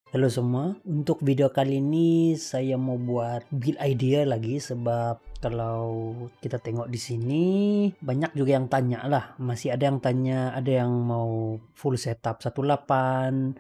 Halo semua, untuk video kali ini saya mau buat build idea lagi sebab kalau kita tengok di sini banyak juga yang tanya lah, masih ada yang tanya, ada yang mau full setup 18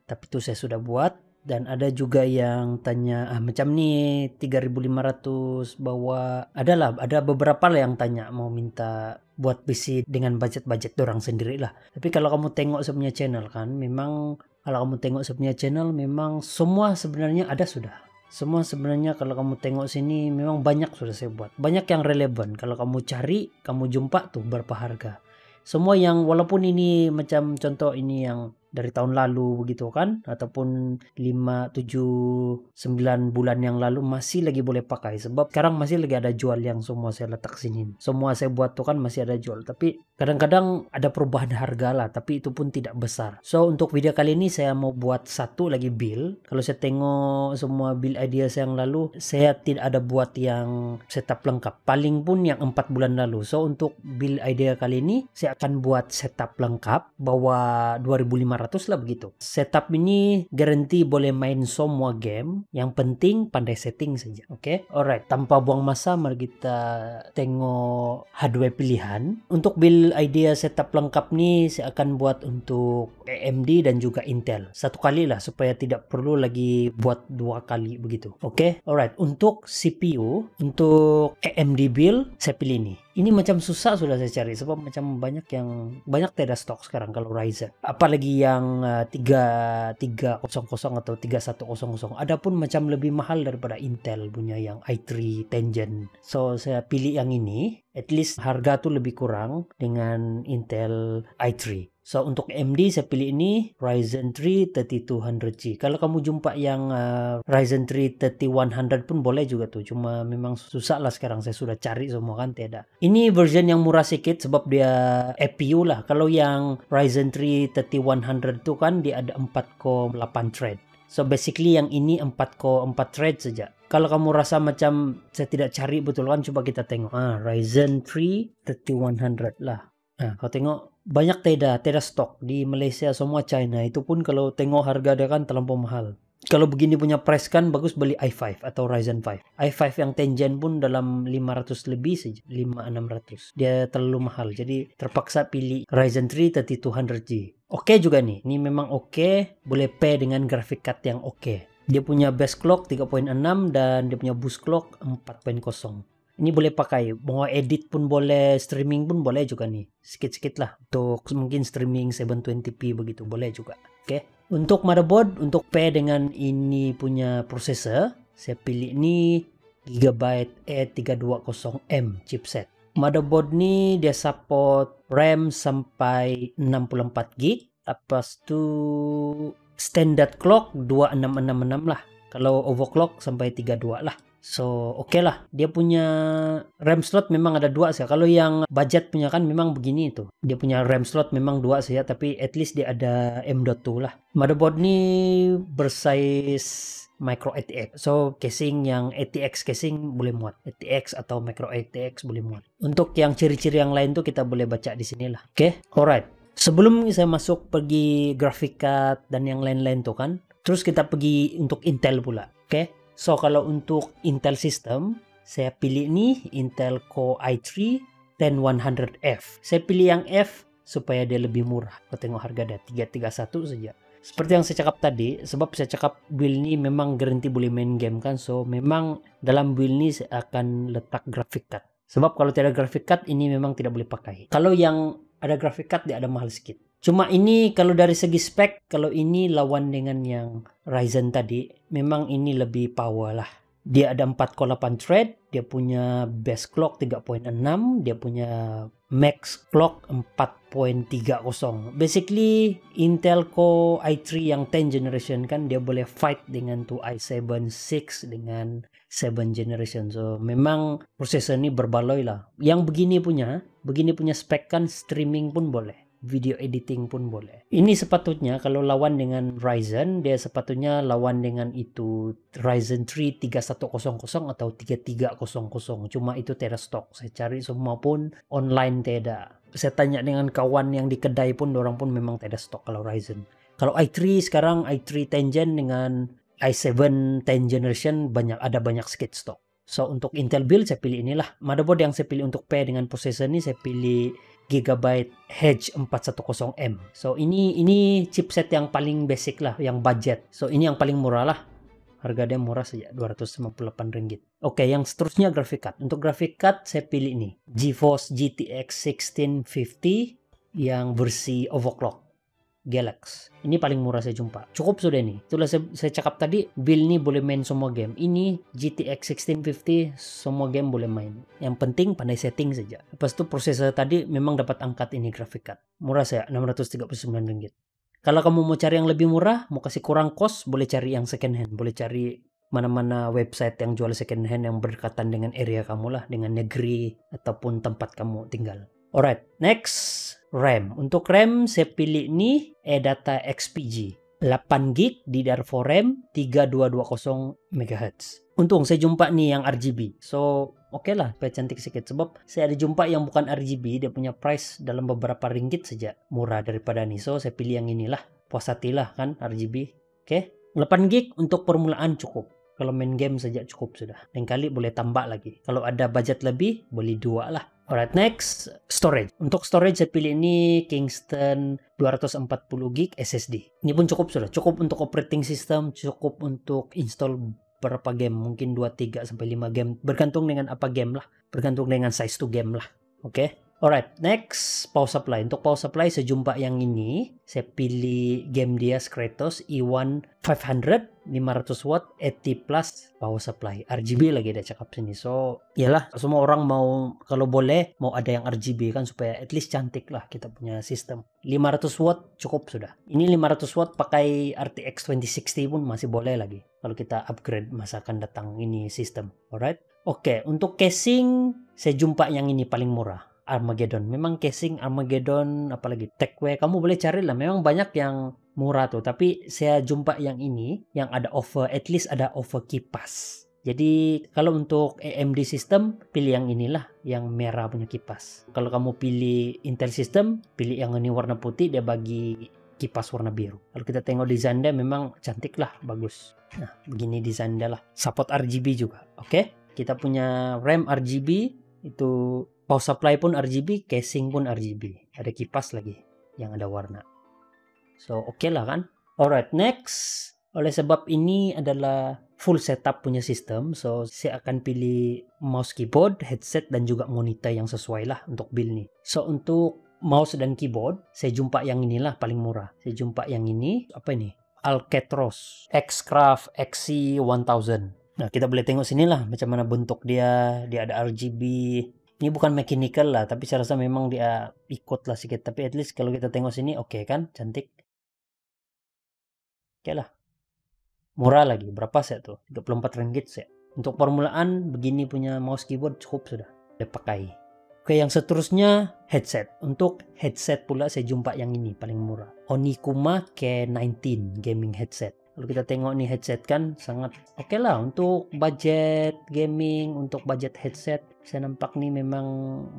tapi itu saya sudah buat, dan ada juga yang tanya macam nih 3500 bahwa ada beberapa lah yang tanya mau minta buat PC dengan budget dorang sendiri lah. Tapi kalau kamu tengok saya punya channel kan, memang kalau kamu tengok saya punya channel memang semua sebenarnya ada sudah. Semua sebenarnya kalau kamu tengok sini memang banyak sudah saya buat. Banyak yang relevan. Kalau kamu cari, kamu jumpa tuh berapa harga. Semua yang walaupun ini macam contoh ini yang dari tahun lalu begitu kan, ataupun 5, 7, 9 bulan yang lalu masih lagi boleh pakai sebab sekarang masih lagi ada jual yang semua saya letak sini. Semua saya buat tuh kan masih ada jual, tapi kadang-kadang ada perubahan harga lah, tapi itu pun tidak besar. So untuk video kali ini saya mau buat satu lagi build. Kalau saya tengok semua build idea saya yang lalu, saya tidak ada buat yang setup lengkap, paling pun yang 4 bulan lalu. So untuk build idea kali ini saya akan buat setup lengkap bawa 2500 lah begitu. Setup ini garanti boleh main semua game, yang penting pandai setting saja. Oke, alright, tanpa buang masa mari kita tengok hardware pilihan. Untuk build idea setup lengkap nih saya akan buat untuk AMD dan juga Intel. Satu kali lah supaya tidak perlu lagi buat dua kali begitu. Oke, alright, untuk CPU, untuk AMD build saya pilih ini. Ini macam susah sudah saya cari sebab macam banyak tidak stok sekarang kalau Ryzen. Apalagi yang 3300 atau 3100. Adapun macam lebih mahal daripada Intel punya yang i3 10 Gen. So saya pilih yang ini. At least harga tuh lebih kurang dengan Intel i3. So untuk AMD saya pilih ini Ryzen 3 3200G. Kalau kamu jumpa yang Ryzen 3 3100 pun boleh juga tuh. Cuma memang susah lah sekarang, saya sudah cari semua kan tidak. Ini version yang murah sedikit sebab dia APU lah. Kalau yang Ryzen 3 3100 tuh kan dia ada 4 core 8 thread. So basically yang ini 4 core 4 thread saja. Kalau kamu rasa macam saya tidak cari betul kan, coba kita tengok. Ryzen 3 3100 lah. Kau tengok banyak tidak stok di Malaysia, semua China. Itu pun kalau tengok harga dia kan terlampau mahal. Kalau begini punya price kan bagus beli i5 atau Ryzen 5. i5 yang 10 Gen pun dalam 500 lebih saja, 5-600. Dia terlalu mahal. Jadi terpaksa pilih Ryzen 3 3200G. Oke juga nih. Ini memang oke, boleh pair dengan graphic card yang oke. Dia punya base clock 3.6 dan dia punya boost clock 4.0. Ini boleh pakai, mau edit pun boleh, streaming pun boleh juga nih. Sikit-sikit lah, untuk mungkin streaming 720p begitu, boleh juga. Oke. Untuk motherboard, untuk pair dengan ini punya processor, saya pilih ini Gigabyte A320M chipset. Motherboard ni dia support RAM sampai 64GB. Lepas tu standard clock 2666 lah. Kalau overclock sampai 32 lah. So oke lah, dia punya RAM slot memang ada 2 saja. Kalau yang budget punya kan memang begini itu. Dia punya RAM slot memang 2 saja, tapi at least dia ada M.2 lah. Motherboard ni bersize micro ATX. So casing yang ATX casing boleh muat. ATX atau micro ATX boleh muat. Untuk yang ciri-ciri yang lain tuh kita boleh baca di sini lah. Oke, alright. Sebelum saya masuk pergi graphic card dan yang lain-lain tuh kan, terus kita pergi untuk Intel pula. Oke. So kalau untuk Intel system, saya pilih nih Intel Core i3 10100F. Saya pilih yang F supaya dia lebih murah. Kau tengok harga dia 331 saja. Seperti yang saya cakap tadi, sebab saya cakap build ini memang garanti boleh main game kan. So memang dalam build ini saya akan letak graphic card. Sebab kalau tidak graphic card ini memang tidak boleh pakai. Kalau yang ada graphic card dia ada mahal sedikit. Cuma ini kalau dari segi spek, kalau ini lawan dengan yang Ryzen tadi, memang ini lebih power lah. Dia ada 4 core 8 thread, dia punya base clock 3.6, dia punya max clock 4.30. Basically Intel Core i3 yang 10 generation kan dia boleh fight dengan tuh i7 6 dengan 7 generation. So memang prosesor ini berbaloi lah. Yang begini punya spek kan streaming pun boleh, video editing pun boleh. Ini sepatutnya kalau lawan dengan Ryzen, dia sepatutnya lawan dengan itu Ryzen 3 3100 atau 3300. Cuma itu tidak stok. Saya cari semua pun online tidak. Saya tanya dengan kawan yang di kedai pun, orang pun memang tidak stok kalau Ryzen. Kalau i3 sekarang i3 10 Gen dengan i7 10 generation ada banyak sedikit stok. So untuk Intel build saya pilih inilah. Motherboard yang saya pilih untuk pair dengan processor ini saya pilih Gigabyte Hedge 410M. So ini chipset yang paling basic lah, yang budget. So ini yang paling murah lah. Harga dia murah saja, Rp258. Oke, yang seterusnya graphic card. Untuk graphic card saya pilih ini, GeForce GTX 1650 yang versi overclock Galax. Ini paling murah saya jumpa. Cukup sudah ini. Itulah saya cakap tadi, build ini boleh main semua game. Ini GTX 1650 semua game boleh main. Yang penting pandai setting saja. Lepas itu prosesor tadi memang dapat angkat ini graphic card. Murah saya, Rp639. Kalau kamu mau cari yang lebih murah, mau kasih kurang cost, boleh cari yang second hand. Boleh cari mana-mana website yang jual second hand yang berdekatan dengan area kamu lah, dengan negeri ataupun tempat kamu tinggal. Alright, next RAM. Untuk RAM saya pilih ini eData XPG 8GB DDR4 RAM 3220 MHz. Untung saya jumpa nih yang RGB. So oke lah, supaya cantik sedikit. Sebab saya ada jumpa yang bukan RGB, dia punya price dalam beberapa ringgit saja murah daripada nih. So saya pilih yang inilah. Puas hati lah kan RGB. Oke. 8GB untuk permulaan cukup. Kalau main game saja cukup sudah. Lain kali boleh tambah lagi. Kalau ada budget lebih, boleh 2 lah. Alright, next storage. Untuk storage saya pilih ini Kingston 240GB SSD. Ini pun cukup sudah. Cukup untuk operating system, cukup untuk install berapa game, mungkin 2, 3, sampai 5 game. Bergantung dengan apa game lah. Bergantung dengan size to game lah. Oke. Alright, next power supply. Untuk power supply saya jumpa yang ini. Saya pilih game dia Kratos E1 500 500 watt 80 plus power supply. RGB lagi dia cakap sini. So, iyalah semua orang mau, kalau boleh mau ada yang RGB kan supaya at least cantik lah kita punya sistem. 500 watt cukup sudah. Ini 500 watt pakai RTX 2060 pun masih boleh lagi kalau kita upgrade masa akan datang ini sistem. Alright. Oke, untuk casing saya jumpa yang ini paling murah. Armageddon. Memang casing Armageddon, apalagi Techway, kamu boleh cari lah. Memang banyak yang murah tuh. Tapi saya jumpa yang ini, yang ada offer, at least ada offer kipas. Jadi kalau untuk AMD system, pilih yang inilah, yang merah punya kipas. Kalau kamu pilih Intel system, pilih yang ini warna putih, dia bagi kipas warna biru. Kalau kita tengok desain dia memang cantik lah, bagus. Nah, begini desain dia lah. Support RGB juga. Oke? Kita punya RAM RGB, itu power supply pun RGB, casing pun RGB. Ada kipas lagi yang ada warna. So, oke lah kan? Alright, next. Oleh sebab ini adalah full setup punya sistem. So, saya akan pilih mouse, keyboard, headset, dan juga monitor yang sesuai lah untuk build nih. So, untuk mouse dan keyboard, saya jumpa yang inilah paling murah. Saya jumpa yang ini. Apa ini? Alcatraz Xcraft XC1000. Nah, kita boleh tengok sini lah macam mana bentuk dia. Dia ada RGB. Ini bukan mechanical lah, tapi saya rasa memang dia ikut lah sedikit. Tapi at least kalau kita tengok sini, oke kan? Cantik. Oke lah. Murah lagi. Berapa set tuh? Rp34 set. Untuk permulaan, begini punya mouse keyboard cukup sudah. Boleh pakai. Oke, yang seterusnya headset. Untuk headset pula saya jumpa yang ini paling murah. Onikuma K19 gaming headset. Kalau kita tengok nih headset kan sangat oke lah untuk budget gaming, untuk budget headset. Saya nampak nih memang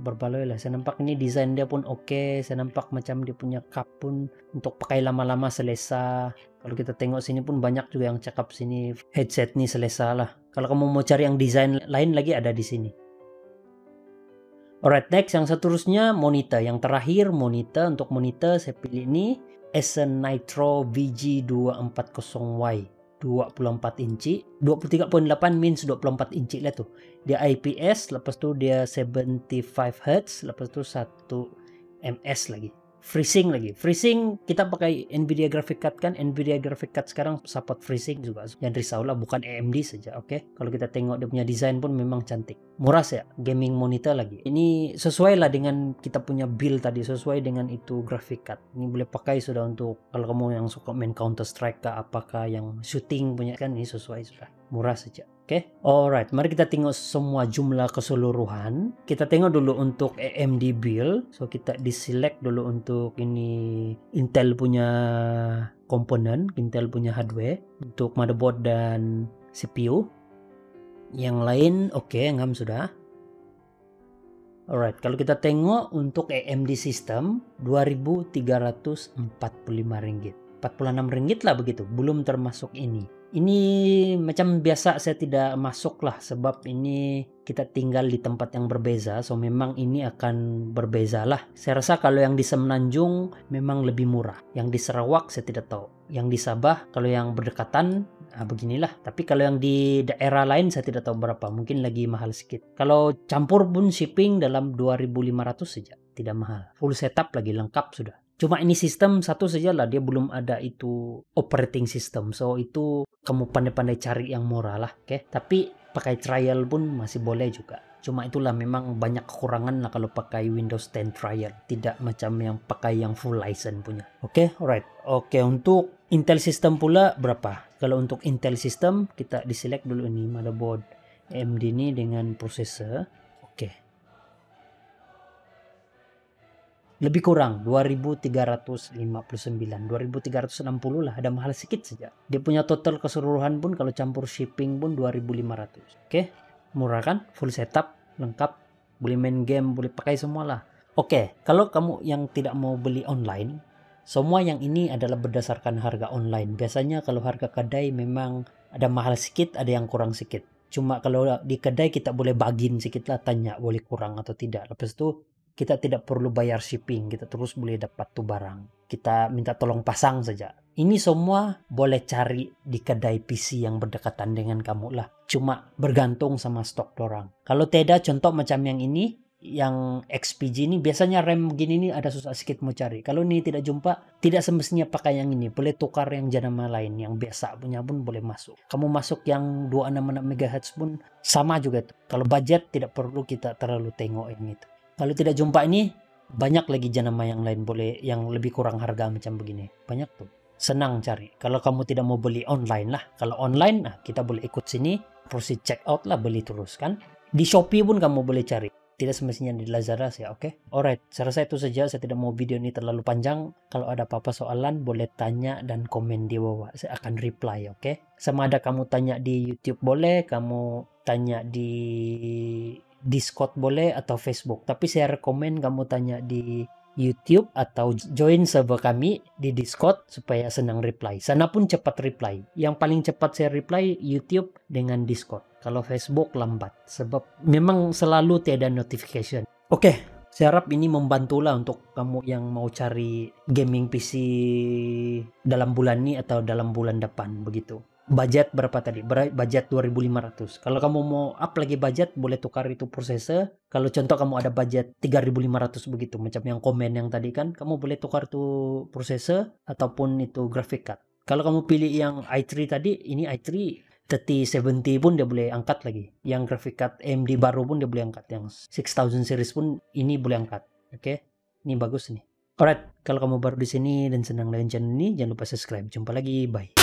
berbaloi lah. Saya nampak ini desain dia pun oke. Saya nampak macam dia punya cup pun untuk pakai lama-lama selesa. Kalau kita tengok sini pun banyak juga yang cakap sini headset nih selesa lah. Kalau kamu mau cari yang desain lain lagi ada di sini. Alright, next yang seterusnya monitor. Yang terakhir monitor. Untuk monitor saya pilih ini Acer Nitro VG240Y 24 inci. 23.8 means 24 inci lah tuh. Dia IPS, lepas tu dia 75 Hz, lepas tu 1 ms lagi. Freezing lagi. Freezing kita pakai Nvidia graphic card kan. Nvidia graphic card sekarang support freezing juga. Jangan risau lah, bukan AMD saja, oke? Kalau kita tengok dia punya desain pun memang cantik. Murah ya, gaming monitor lagi. Ini sesuai lah dengan kita punya build tadi, sesuai dengan itu graphic card. Ini boleh pakai sudah untuk kalau kamu yang suka main Counter Strike kah, apakah yang shooting punya kan, ini sesuai sudah. Murah saja. Oke, alright. Mari kita tengok semua jumlah keseluruhan. Kita tengok dulu untuk AMD build. So kita diselect dulu untuk ini Intel punya komponen, Intel punya hardware untuk motherboard dan CPU. Yang lain oke, ngam sudah. Alright, kalau kita tengok untuk AMD system Rp2.345. Rp46 lah begitu, belum termasuk ini. Ini macam biasa saya tidak masuk lah, sebab ini kita tinggal di tempat yang berbeza, so memang ini akan berbeza lah. Saya rasa kalau yang di Semenanjung memang lebih murah, yang di Sarawak saya tidak tahu, yang di Sabah kalau yang berdekatan beginilah. Tapi kalau yang di daerah lain saya tidak tahu berapa, mungkin lagi mahal sedikit. Kalau campur pun shipping dalam 2.500 saja, tidak mahal. Full setup lagi lengkap sudah. Cuma ini sistem satu saja lah, dia belum ada itu operating system. So itu kamu pandai-pandai cari yang murah lah, oke? Tapi pakai trial pun masih boleh juga. Cuma itulah memang banyak kekurangan lah kalau pakai Windows 10 trial. Tidak macam yang pakai yang full license punya. Oke, alright. Oke, untuk Intel system pula berapa? Kalau untuk Intel system kita diselect dulu ini motherboard AMD ini dengan prosesor. Oke. Lebih kurang 2359, 2360 lah, ada mahal sedikit saja. Dia punya total keseluruhan pun kalau campur shipping pun 2500. Oke, murah kan? Full setup, lengkap, boleh main game, boleh pakai semua lah. Oke, kalau kamu yang tidak mau beli online, semua yang ini adalah berdasarkan harga online. Biasanya kalau harga kedai memang ada mahal sedikit, ada yang kurang sedikit. Cuma kalau di kedai kita boleh bagin sedikit lah, tanya boleh kurang atau tidak. Lepas itu kita tidak perlu bayar shipping, kita terus boleh dapat tuh barang. Kita minta tolong pasang saja. Ini semua boleh cari di kedai PC yang berdekatan dengan kamu lah. Cuma bergantung sama stok dorang. Kalau tidak, contoh macam yang ini, yang XPG ini, biasanya RAM begini ini ada susah sedikit mau cari. Kalau ini tidak jumpa, tidak semestinya pakai yang ini. Boleh tukar yang jenama lain, yang biasa punya pun boleh masuk. Kamu masuk yang 266 MHz pun sama juga itu. Kalau budget tidak perlu kita terlalu tengok yang itu. Kalau tidak jumpa ini, banyak lagi jenama yang lain boleh, yang lebih kurang harga macam begini. Banyak tuh. Senang cari. Kalau kamu tidak mau beli online lah. Kalau online, kita boleh ikut sini, proceed check out lah, beli terus kan. Di Shopee pun kamu boleh cari. Tidak semestinya di Lazada ya, oke? Alright, saya rasa itu saja. Saya tidak mau video ini terlalu panjang. Kalau ada apa-apa soalan, boleh tanya dan komen di bawah. Saya akan reply, oke? Sama ada kamu tanya di YouTube boleh, kamu tanya di Discord boleh, atau Facebook. Tapi saya rekomen kamu tanya di YouTube atau join server kami di Discord supaya senang reply. Sana pun cepat reply. Yang paling cepat saya reply YouTube dengan Discord. Kalau Facebook lambat sebab memang selalu tiada notification. Oke, saya harap ini membantulah untuk kamu yang mau cari gaming PC dalam bulan ini atau dalam bulan depan begitu. Budget berapa tadi? Budget 2.500. Kalau kamu mau up lagi budget, boleh tukar itu prosesor. Kalau contoh kamu ada budget 3.500 begitu, macam yang komen yang tadi kan, kamu boleh tukar tuh prosesor ataupun itu graphic card. Kalau kamu pilih yang i3 tadi, ini i3 3070 pun dia boleh angkat lagi. Yang graphic card AMD baru pun dia boleh angkat. Yang 6000 series pun ini boleh angkat. Oke? Ini bagus nih. Alright, kalau kamu baru di sini dan senang dengan channel ini, jangan lupa subscribe. Jumpa lagi, bye.